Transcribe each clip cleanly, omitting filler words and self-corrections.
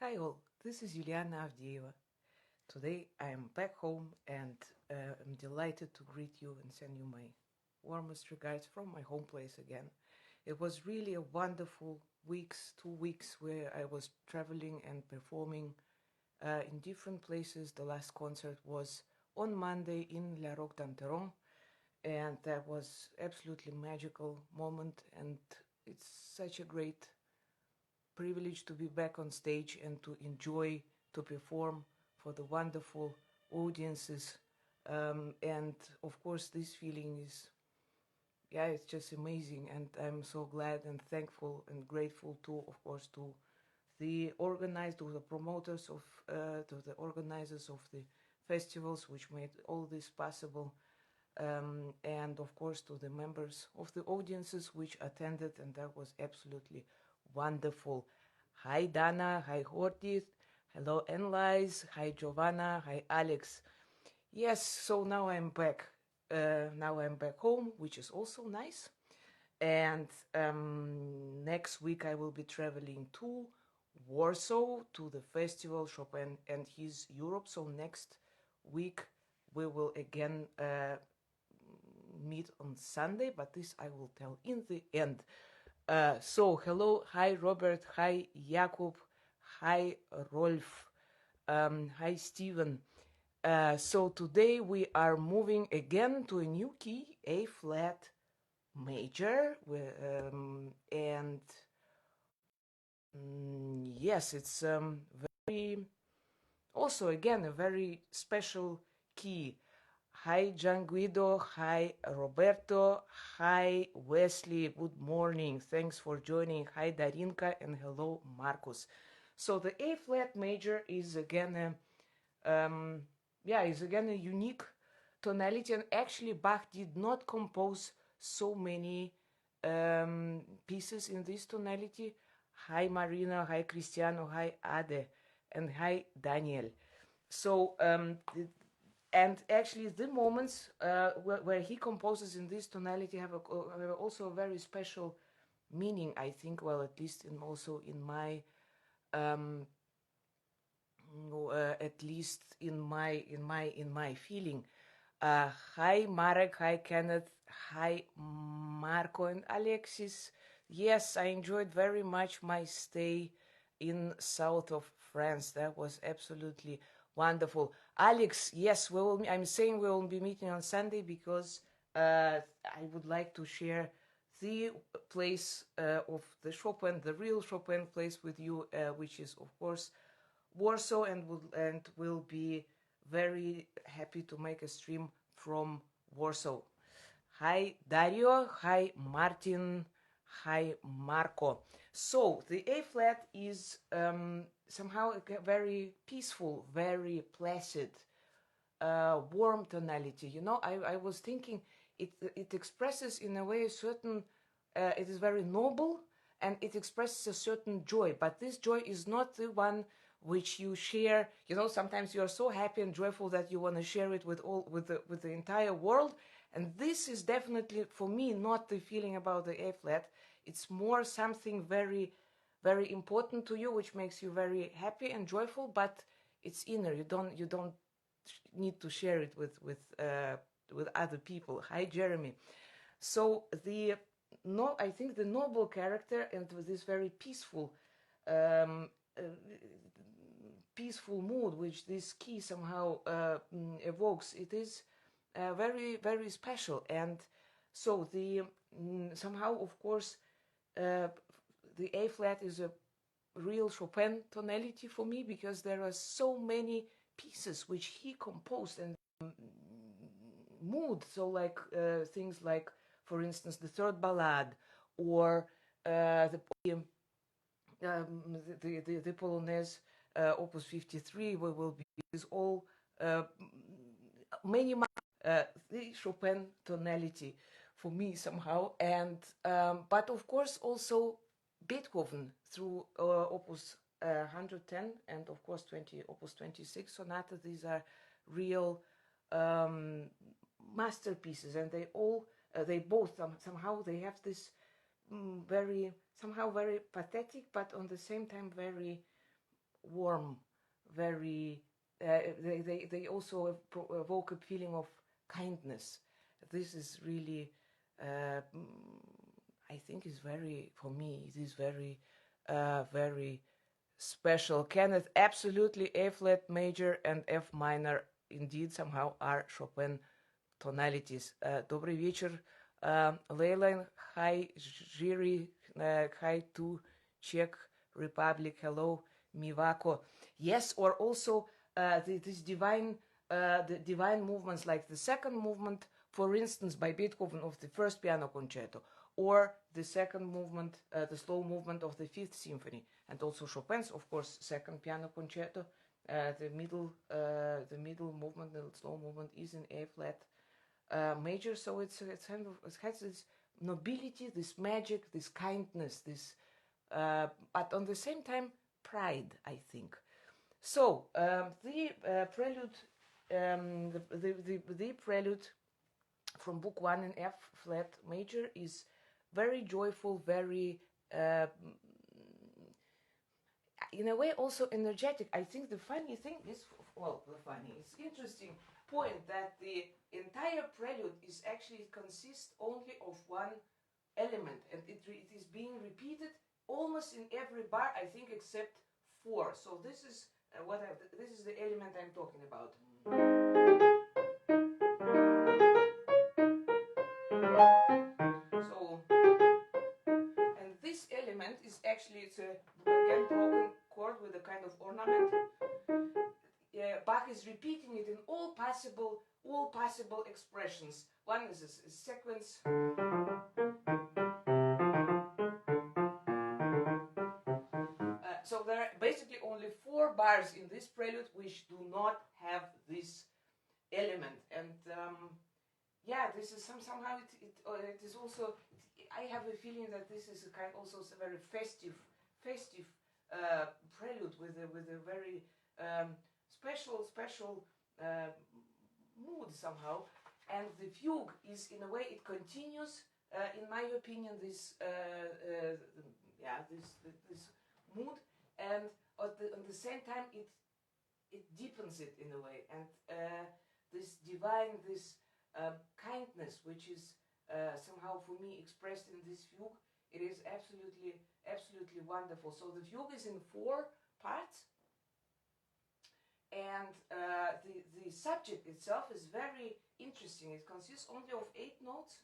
Hi all, this is Yulianna Avdeeva. Today I am back home and I'm delighted to greet you and send you my warmest regards from my home place again. It was really a wonderful 2 weeks where I was traveling and performing in different places. The last concert was on Monday in La Roque d'Anteron, and that was absolutely magical moment, and it's such a great privilege to be back on stage and to enjoy to perform for the wonderful audiences. And of course, this feeling is, yeah, it's just amazing. And I'm so glad and thankful and grateful to, of course, to to the promoters of, to the organizers of the festivals, which made all this possible. And of course to the members of the audiences which attended, and that was absolutely wonderful. Hi Dana, hi Hortit, hello Enlize, hi Giovanna, hi Alex. Yes, so now I'm back. Now I'm back home, which is also nice. And next week I will be traveling to Warsaw to the festival Chopin and his Europe. So next week we will again meet on Sunday, but this I will tell in the end. So hello, hi Robert, hi Jakub, hi Rolf, hi Steven. So today we are moving again to a new key, A flat major, and yes, it's very, also again a very special key. Hi Gian Guido, hi Roberto, hi Wesley, good morning, thanks for joining. Hi Darinka, and hello Marcus. So the A flat major is again is again a unique tonality, and actually Bach did not compose so many pieces in this tonality. Hi Marina, hi Cristiano, hi Ade, and hi Daniel. So and actually the moments where he composes in this tonality have also a very special meaning, I think. Well, at least also in my at least in my feeling. Hi Marek, hi Kenneth, hi Marco and Alexis. Yes, I enjoyed very much my stay in south of France. That was absolutely wonderful. Alex, yes, I'm saying we will be meeting on Sunday because I would like to share the place of the Chopin, the real Chopin place with you, which is of course Warsaw, and will be very happy to make a stream from Warsaw. Hi Dario, hi Martin, hi Marco. So the A flat is somehow a very peaceful, very placid, warm tonality. You know, I was thinking it expresses in a way a certain, it is very noble and it expresses a certain joy, but this joy is not the one which you share. You know, sometimes you are so happy and joyful that you want to share it with the entire world, and this is definitely for me not the feeling about the A flat. It's more something very, very important to you, which makes you very happy and joyful, but it's inner. You don't need to share it with other people. Hi Jeremy. So I think the noble character and with this very peaceful peaceful mood which this key somehow evokes, it is very, very special. And so the somehow, of course, the A flat is a real Chopin tonality for me, because there are so many pieces which he composed and mood. So like things like, for instance, the third ballade, or the Polonaise Opus 53, will be is all many the Chopin tonality for me somehow. And but of course also Beethoven through Opus 110, and of course Opus 26 sonata. These are real masterpieces, and they both somehow they have this very pathetic, but on the same time very warm, very. They also evoke a feeling of kindness. This is really, I think, is very, for me, it is very, very special. Kenneth, absolutely, A flat major and F minor indeed somehow are Chopin tonalities. Добрый вечер, Leyland. Hi, Jiri. Hi to Czech Republic. Hello, Mivako. Yes, or also this divine, the divine movements, like the second movement, for instance, by Beethoven of the first piano concerto, or the second movement, the slow movement of the Fifth Symphony, and also Chopin's, of course, second piano concerto. The middle movement, the slow movement, is in A flat major. So it's kind of, it has this nobility, this magic, this kindness, this, but on the same time, pride, I think. So the prelude, the prelude from Book I in F flat major is very joyful, very, in a way, also energetic. I think the funny thing is, well, it's interesting point that the entire prelude is actually consists only of one element, and it is being repeated almost in every bar, I think, except 4. So this is this is the element I'm talking about. So, and this element is actually, it's a again broken chord with a kind of ornament. Bach is repeating it in all possible expressions. One is a sequence. So there are basically only 4 bars in this prelude which do not have this element, and yeah, this is somehow it is also. I have a feeling that this is a kind also a very festive prelude with a very special mood somehow, and the fugue is, in a way, it continues, in my opinion, this this mood, and at the same time it deepens it in a way, and this divine, this kindness, which is somehow for me expressed in this fugue, it is absolutely wonderful. So the fugue is in 4 parts, and the subject itself is very interesting. It consists only of 8 notes.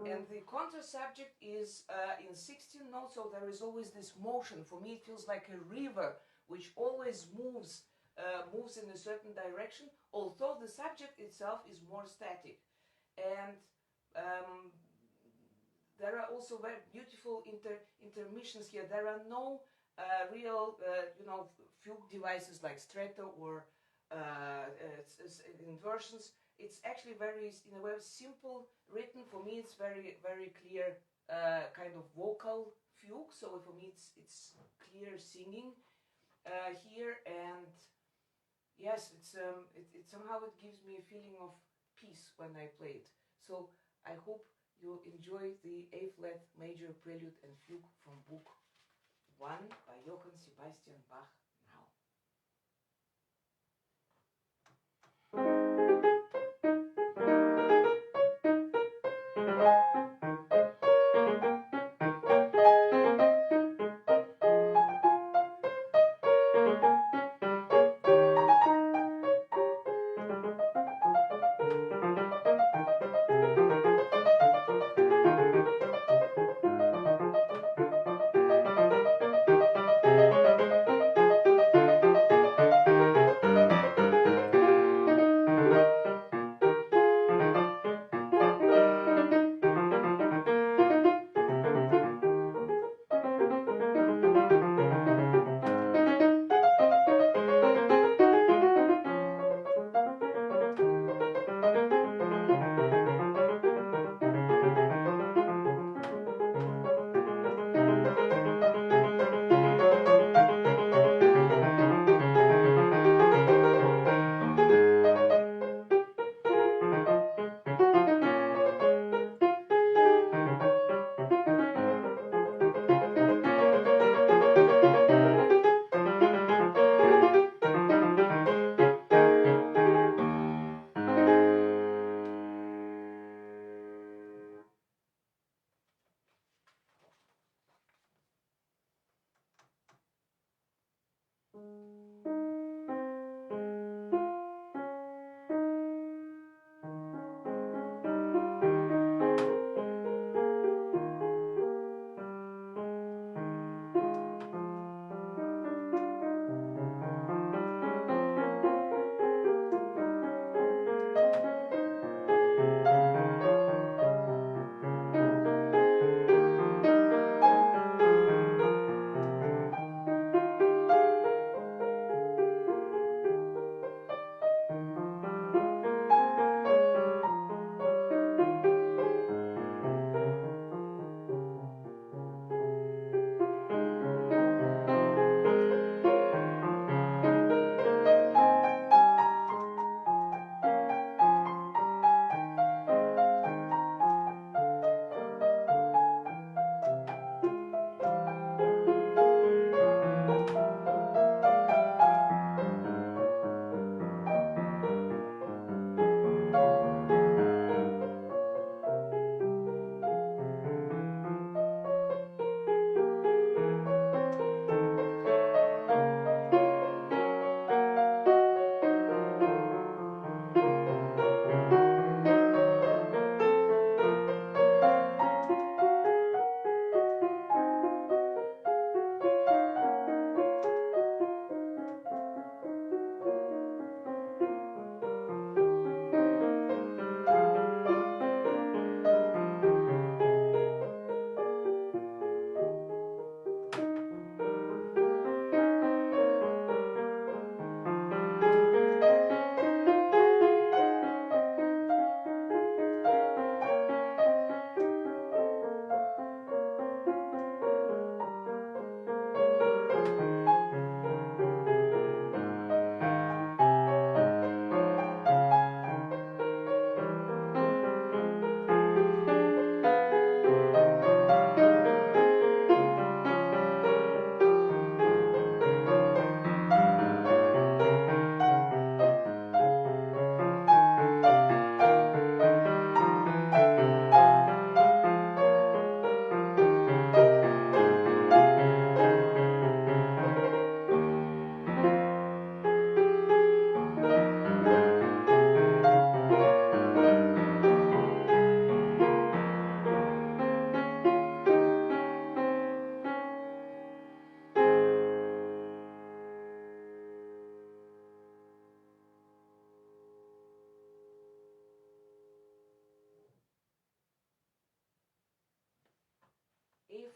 And the counter subject is in 16 notes, so there is always this motion. For me, it feels like a river which always moves in a certain direction, although the subject itself is more static. And there are also very beautiful intermissions here. There are no real, fugue devices like stretto or inversions. It's actually very, in a way, simple written. For me, it's very clear, kind of vocal fugue. So for me, it's clear singing here, and yes, it somehow it gives me a feeling of peace when I play it. So I hope you enjoy the A flat major prelude and fugue from Book I by Johann Sebastian Bach now.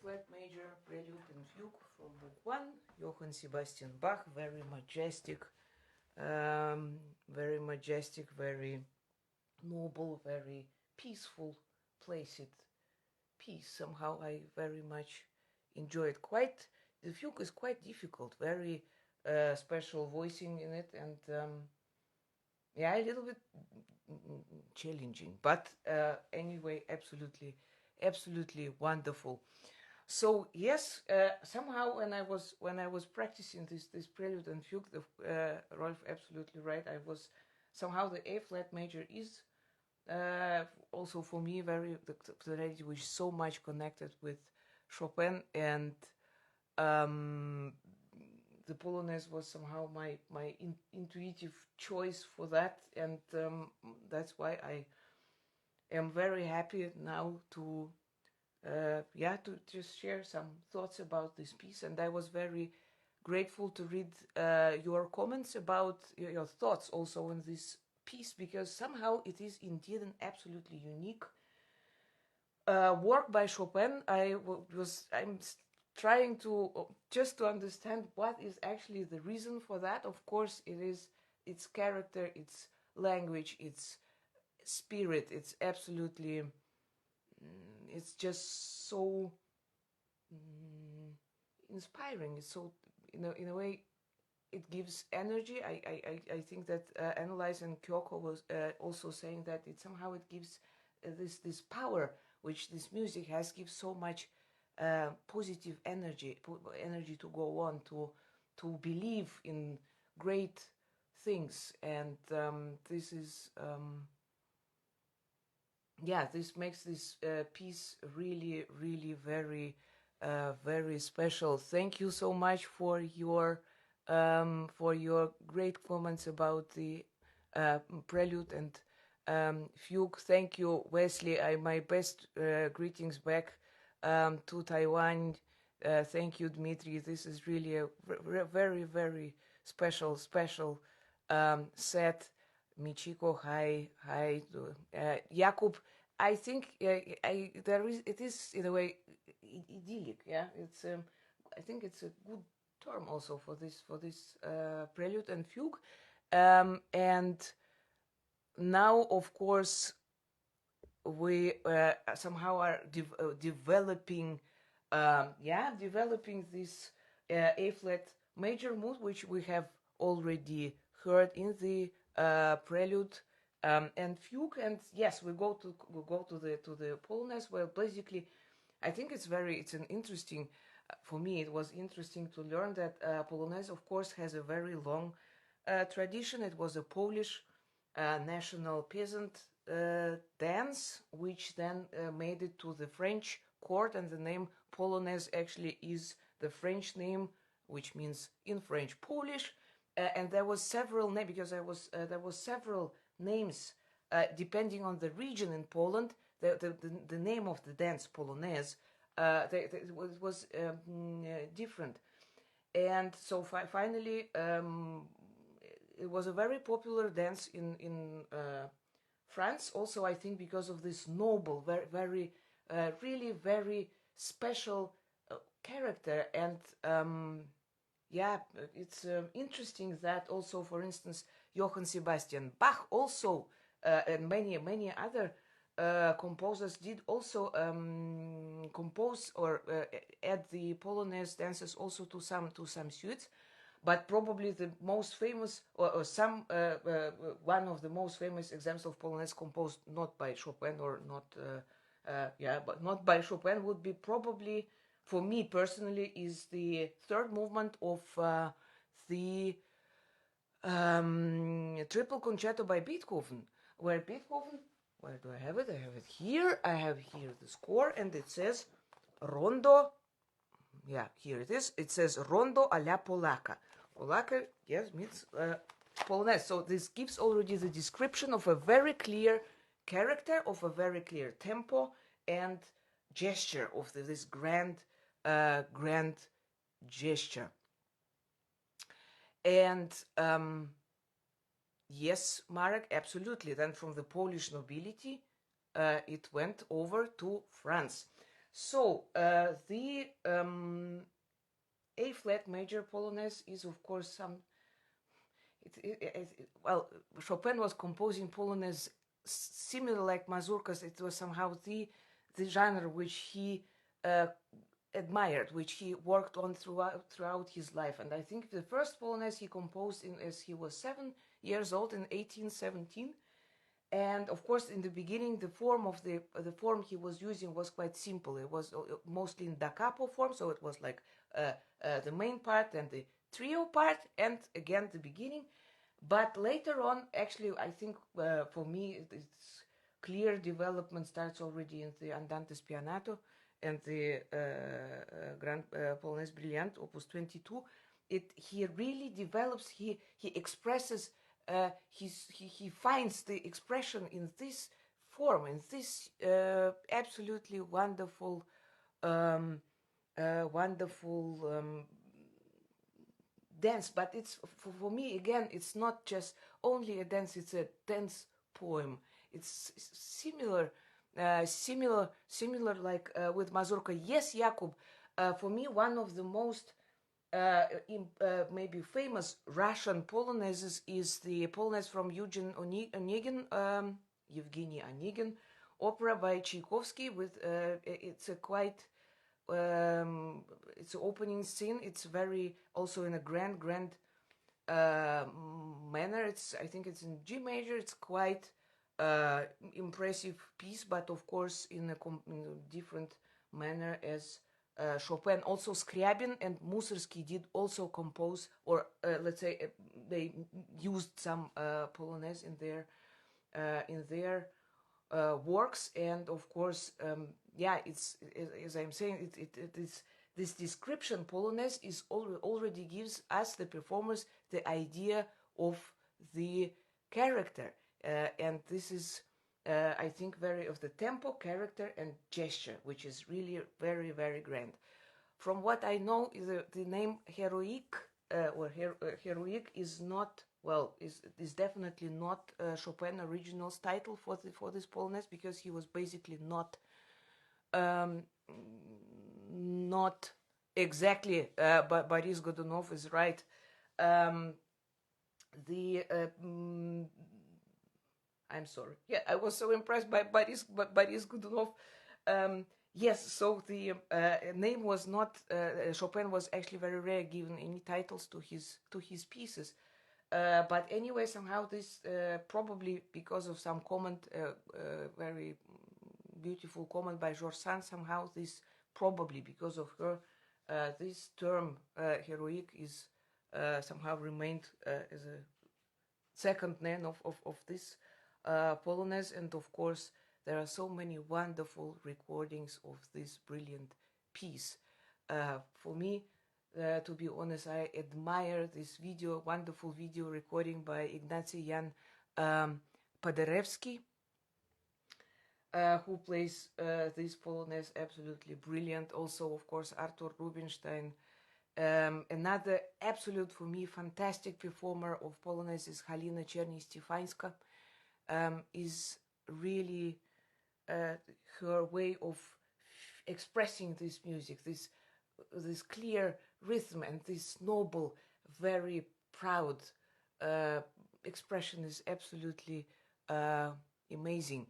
Flat Major Prelude and Fugue from Book I, Johann Sebastian Bach, very majestic, very noble, very peaceful, placid piece. Somehow I very much enjoy it. The fugue is quite difficult, very special voicing in it, and yeah, a little bit challenging, but anyway, absolutely wonderful. So yes, somehow when I was practicing this prelude and fugue, Rolf absolutely right. I was somehow the A flat major is also for me the tonality which is so much connected with Chopin, and the Polonaise was somehow my intuitive choice for that, and that's why I am very happy now to just share some thoughts about this piece. And I was very grateful to read your comments about your thoughts also on this piece, because somehow it is indeed an absolutely unique work by Chopin. I'm trying to just to understand what is actually the reason for that. Of course, it is its character, its language, its spirit. It's absolutely, it's just so inspiring. It's so, in a way, it gives energy. I think that Annalise and Kyoko was also saying that it somehow it gives this power which this music has, gives so much positive energy to go on, to believe in great things, and this is this makes this piece really very special. Thank you so much for your great comments about the prelude and fugue. Thank you, Wesley. My best greetings back to Taiwan. Thank you, Dmitry. This is really a very special set. Michiko, hi, Jakub. I think it is in a way idyllic. Yeah, it's I think it's a good term also for this prelude and fugue. And now, of course, we somehow are developing this A flat major mood, which we have already heard in the prelude and fugue. And yes, we go to the Polonaise. Well, basically, I think it's an interesting. For me, it was interesting to learn that Polonaise, of course, has a very long tradition. It was a Polish national peasant dance, which then made it to the French court, and the name Polonaise actually is the French name, which means in French Polish. And there was several names, because there was several names depending on the region in Poland. The name of the dance Polonaise it was different, and so finally it was a very popular dance in France. Also, I think because of this noble, really very special character. And it's interesting that also, for instance, Johann Sebastian Bach also and many other composers did also compose or add the Polonaise dances also to some suites. But probably the most famous, or one of the most famous examples of Polonaise composed not by Chopin, or but not by Chopin, would be probably, for me personally, is the third movement of the Triple Concerto by Beethoven, where Beethoven, where do I have it? I have it here. I have here the score, and it says Rondo. Yeah, here it is. It says Rondo alla Polacca. Polacca, yes, means Polonaise. So this gives already the description of a very clear character, of a very clear tempo and gesture of this grand gesture. And yes, Marek, absolutely. Then from the Polish nobility, it went over to France. So the A Flat Major Polonaise is, of course, some. Well, Chopin was composing Polonaise similar like mazurkas. It was somehow the genre which he admired, which he worked on throughout his life. And I think the first Polonaise he composed as he was 7 years old in 1817. And of course, in the beginning, the form he was using was quite simple. It was mostly in da capo form, so it was like the main part and the trio part, and again the beginning. But later on, actually, I think for me, it's clear development starts already in the Andante Spianato and the Grand Polonaise Brillante, Opus 22. He really develops. He expresses. He finds the expression in this form, in this absolutely wonderful, dance. But it's for me again, it's not just only a dance; it's a dance poem. It's similar like with Mazurka. Yes, Jakub. For me, one of the most maybe famous Russian polonaises is the Polonaise from Evgeny Onegin opera by Tchaikovsky. With it's a quite it's an opening scene. It's very also in a grand manner. I think it's in G major. It's quite impressive piece, but of course in a different manner as Chopin. Also Scriabin and Mussorgsky did also compose, or let's say they used some Polonaise in their works. And of course, yeah, it's as I'm saying, it is this description Polonaise is already gives us the performers the idea of the character, and this is I think very of the tempo, character, and gesture, which is really very, very grand. From what I know, the name heroic heroic is not is definitely not Chopin original's title for this Polonaise, because he was basically not exactly. But Boris Godunov is right. I'm sorry. Yeah, I was so impressed by Boris Godunov. Yes, so the name was not Chopin was actually very rare given any titles to his pieces. But anyway, somehow this probably because of some comment, very beautiful comment by George Sand, somehow this probably because of her, this term heroic is somehow remained as a second name of this Polonaise. And of course, there are so many wonderful recordings of this brilliant piece. For me, to be honest, I admire this wonderful video recording by Ignacy Jan Paderewski, who plays this Polonaise absolutely brilliant. Also, of course, Artur Rubinstein. Another absolute, for me, fantastic performer of Polonaise is Halina Cherny-Stefańska. Is really her way of expressing this music, this clear rhythm, and this noble, very proud expression is absolutely amazing.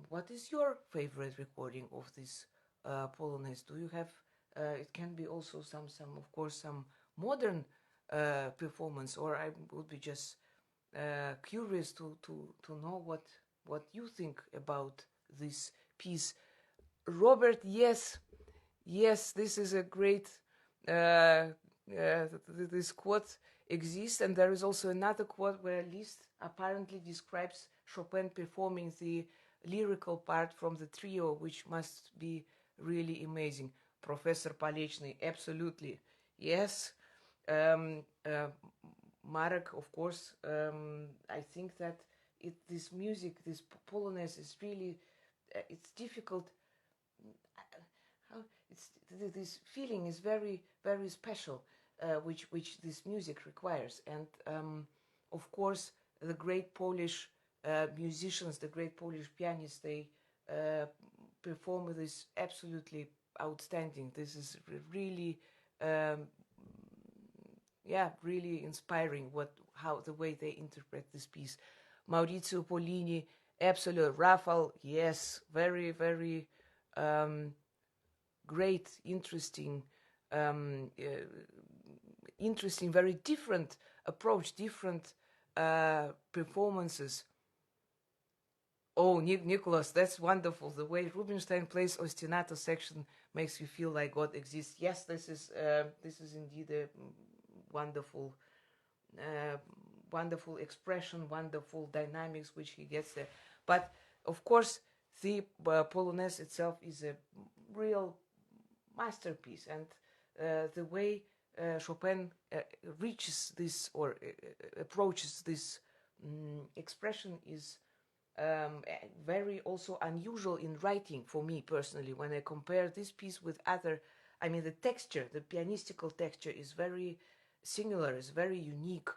What is your favorite recording of this Polonaise? Do you have? It can be also some of course some modern performance, or I would be just curious to know what you think about this piece. Robert, yes, this is a great. This quote exists, and there is also another quote where Liszt apparently describes Chopin performing the lyrical part from the trio, which must be really amazing. Professor Palechny, absolutely, yes. Marek, of course, I think that this music, this Polonaise is really, it's difficult. This feeling is very, very special, which this music requires. And of course, the great Polish musicians, the great Polish pianists, they performer is absolutely outstanding. This is really, really inspiring. How the way they interpret this piece. Maurizio Pollini, absolute. Raphael, yes, very, very great, interesting, very different approach, different performances. Oh, Nicholas, that's wonderful. The way Rubinstein plays ostinato section makes you feel like God exists. Yes, this is indeed a wonderful, wonderful expression, wonderful dynamics which he gets there. But of course, the Polonaise itself is a real masterpiece, and the way Chopin reaches this or approaches this expression is very also unusual in writing for me personally. When I compare this piece with other, I mean, the texture, the pianistical texture is very singular, is very unique.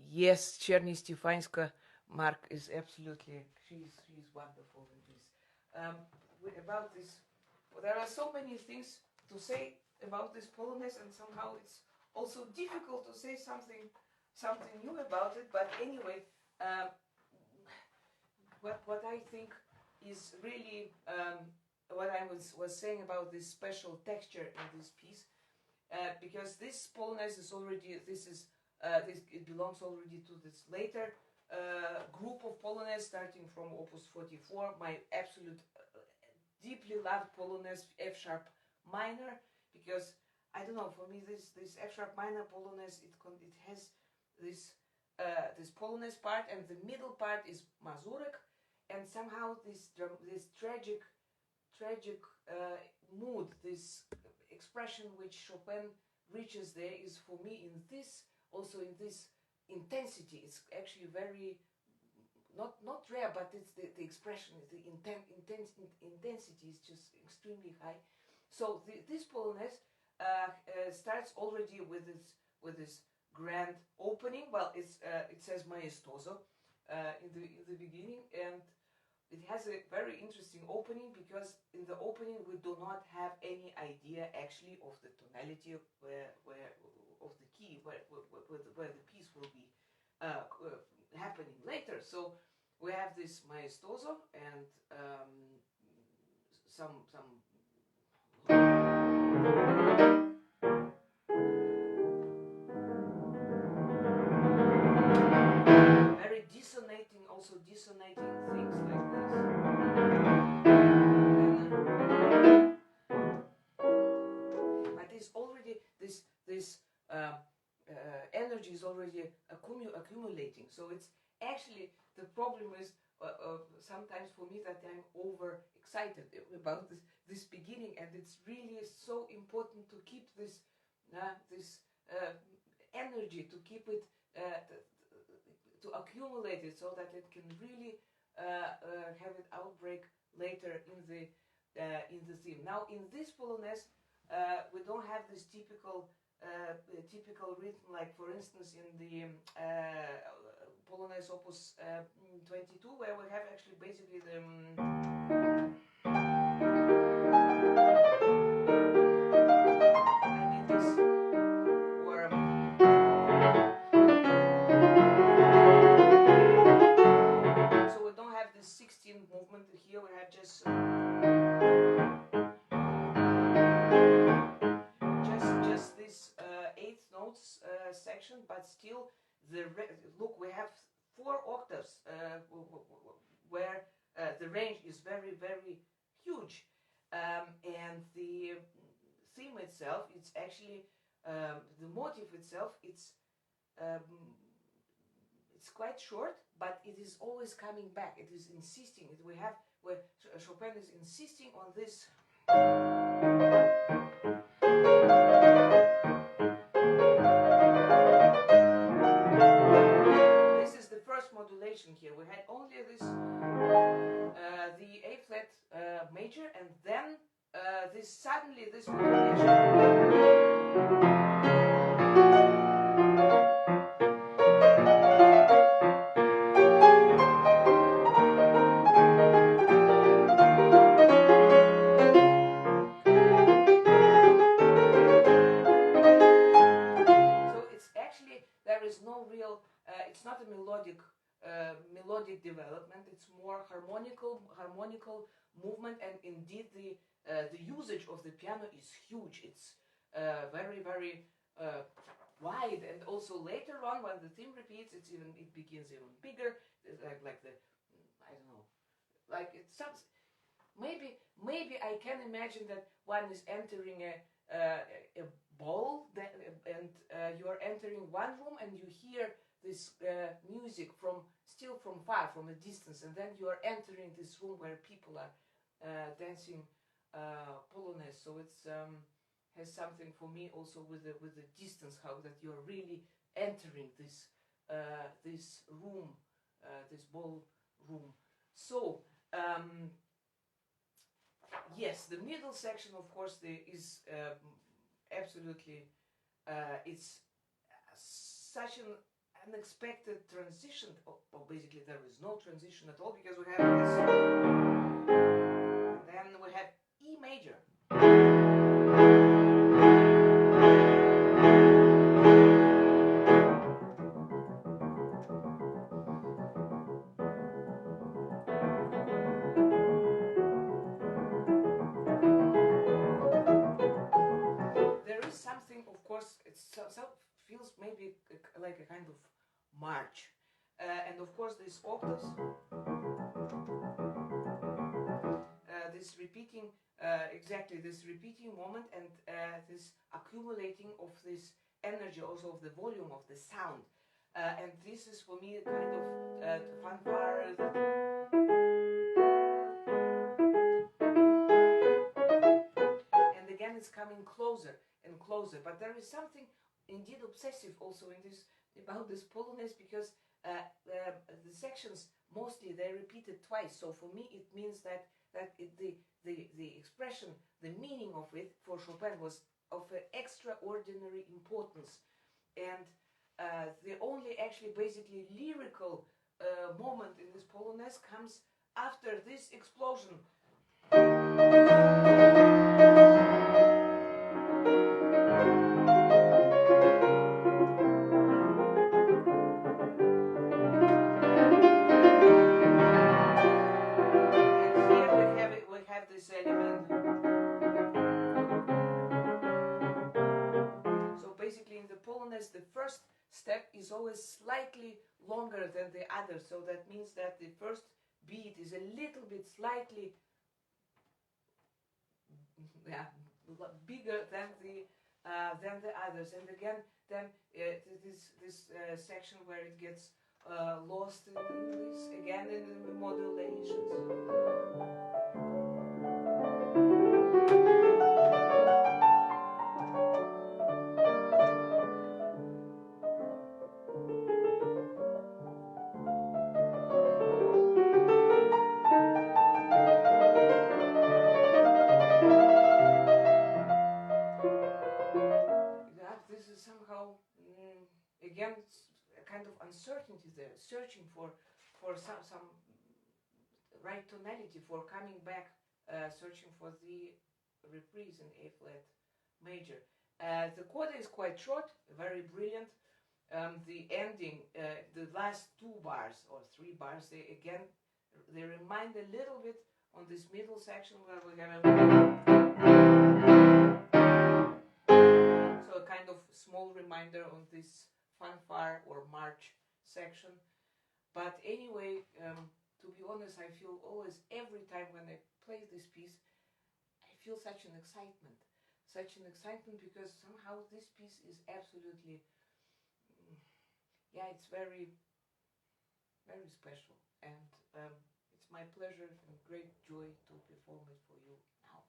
Yes, Cherny Stefanska, Mark is absolutely, she's wonderful in this. About this, there are so many things to say about this Polonaise, and somehow it's also difficult to say something new about it. But anyway, what I think is really what I was saying about this special texture in this piece, because this Polonaise is already, it belongs already to this later group of Polonaise, starting from Opus 44, my absolute deeply loved Polonaise, F sharp minor, because I don't know, for me this F sharp minor Polonaise, it has this Polonaise part, and the middle part is Mazurek, and somehow this tragic mood, this expression which Chopin reaches there is for me in this intensity. It's actually very not rare, but it's the expression, the intensity is just extremely high. So this Polonaise starts already with this grand opening. Well, it says maestoso in the beginning, and it has a very interesting opening, because in the opening we do not have any idea actually of the tonality where of the key where the piece will be happening later. So we have this maestoso and some very dissonating things like this. But there's already this energy is already accumulating. So it's actually, the problem is sometimes for me that I'm overexcited about this beginning, and it's really so important to keep this energy, to keep it to accumulate it, so that it can really have it outbreak later in the theme. Now in this Polonaise we don't have this typical rhythm, like for instance in the Polonaise Opus 22, where we have actually basically the so we don't have this 16th movement here. We have just this 8th notes section, but still look, we have 4 octaves where the range is very, very huge, and the theme itself, it's actually the motive itself, it's quite short, but it is always coming back. It is insisting. Where Chopin is insisting on this. This is the first modulation here. We had only this, the A flat major, and then this modulation. it's not a melodic development. It's more harmonical movement, and indeed the usage of the piano is huge. It's very wide, and also later on when the theme repeats, it begins even bigger. It's like the, I don't know, like it sounds. Maybe I can imagine that one is entering a ball, and you are entering one room, and you hear this music still from far, from a distance, and then you are entering this room where people are dancing Polonaise. So it's has something for me also with the distance, how that you are really entering this this room, this ball room. So. Yes, the middle section, of course, is absolutely, it's such an unexpected transition. Well, basically, there is no transition at all, because we have this, and then we have E major. Feels maybe like a kind of march, and of course this octaves, this repeating, exactly this repeating moment, and this accumulating of this energy, also of the volume of the sound, and this is for me a kind of fanfare. And again, it's coming closer and closer, but there is something indeed obsessive also in this, about this Polonaise, because the sections mostly they're repeated twice. So for me it means that the expression, the meaning of it for Chopin was of an extraordinary importance, and the only actually basically lyrical moment in this Polonaise comes after this explosion. This element. So basically in the Polonaise, the first step is always slightly longer than the other, so that means that the first beat is a little bit slightly bigger than the others, and again then this section where it gets lost in this, again in the modulations. Again, a kind of uncertainty there, searching for some right tonality, for coming back, searching for the reprise in A flat major. The coda is quite short, very brilliant. The ending, the last 2 bars or 3 bars, they remind a little bit on this middle section where we have so a kind of small reminder on this fanfare or march section. But anyway, to be honest, I feel always, every time when I play this piece, I feel such an excitement, because somehow this piece is absolutely, it's very, very special, and it's my pleasure and great joy to perform it for you now.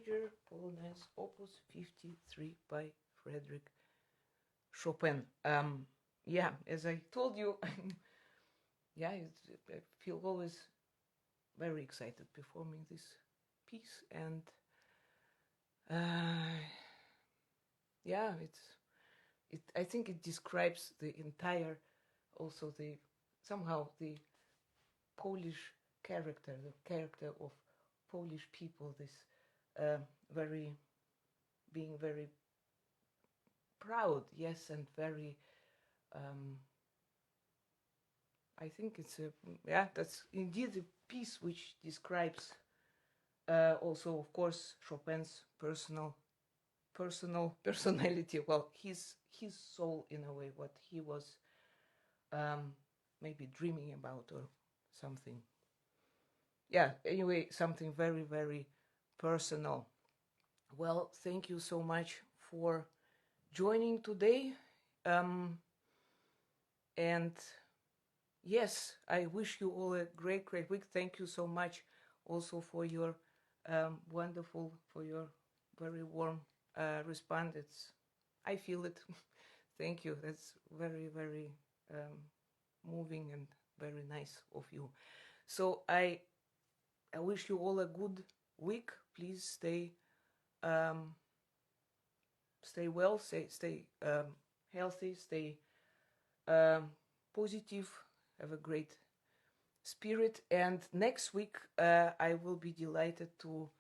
Major Polonaise, Opus 53 by Frédéric Chopin. Yeah, as I told you, yeah, I feel always very excited performing this piece, and yeah, I think it describes the entire, also somehow the Polish character, the character of Polish people. This being very proud, yes, and very. I think that's indeed a piece which describes also, of course, Chopin's personality. Well, his soul, in a way, what he was maybe dreaming about or something. Yeah, anyway, something very, very personal. Well, thank you so much for joining today. And yes, I wish you all a great, great week. Thank you so much also for your for your very warm response. I feel it. Thank you. That's very, very moving and very nice of you. So I wish you all a good week. Please stay well, stay healthy, stay positive, have a great spirit. And next week I will be delighted to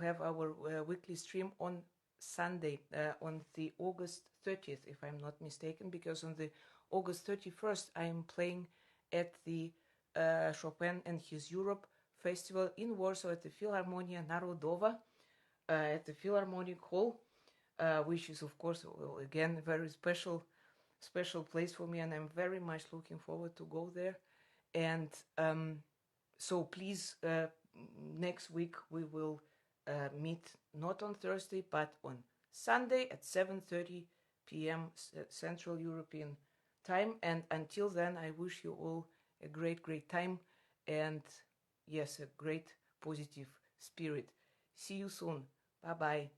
have our weekly stream on Sunday, on the August 30th, if I'm not mistaken, because on the August 31st I am playing at the Chopin and His Europe Festival in Warsaw at the Philharmonia Narodowa, at the Philharmonic Hall, which is, of course, again, a very special place for me, and I'm very much looking forward to go there. And so please, next week we will meet not on Thursday, but on Sunday at 7:30 p.m. Central European time. And until then, I wish you all a great, great time, and yes, a great positive spirit. See you soon. Bye-bye.